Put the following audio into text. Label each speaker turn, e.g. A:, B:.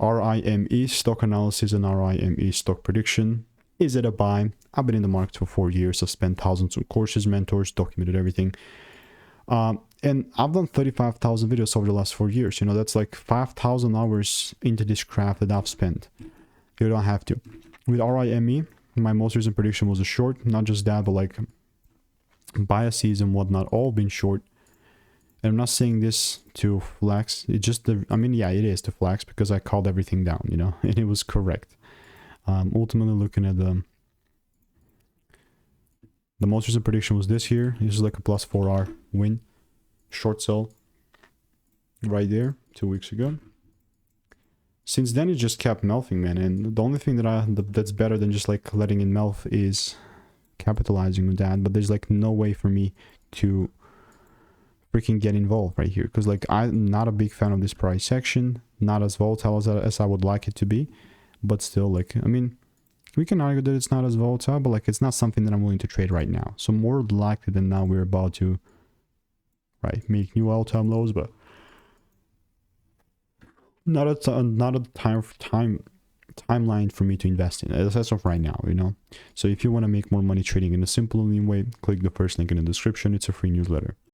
A: RIME, stock analysis, and RIME, stock prediction. Is it a buy? I've been in the market for 4 years. I've spent thousands on courses, mentors, documented everything. And I've done 35,000 videos over the last 4 years. You know, that's like 5,000 hours into this craft that I've spent. You don't have to. With RIME, my most recent prediction was a short. Not just that, but like biases and whatnot, all been short. And I'm not saying this to flex. It's just I mean, yeah, it is to flex because I called everything down, you know, and it was correct. Ultimately, looking at the most recent prediction was this here. This is like a plus 4R win. Short sell right there 2 weeks ago. Since then, it just kept melting, man. And the only thing that's better than just like letting it melt is capitalizing with that. But there's like no way for me to freaking get involved right here, because like I'm not a big fan of this price action, not as volatile as I would like it to be, but still, like, I mean, we can argue that it's not as volatile, but like it's not something that I'm willing to trade right now. So more likely than not, we're about to make new all-time lows, but not a timeline for me to invest in as of right now, you know. So if you want to make more money trading in a simple and lean way, click the first link in the description. It's a free newsletter.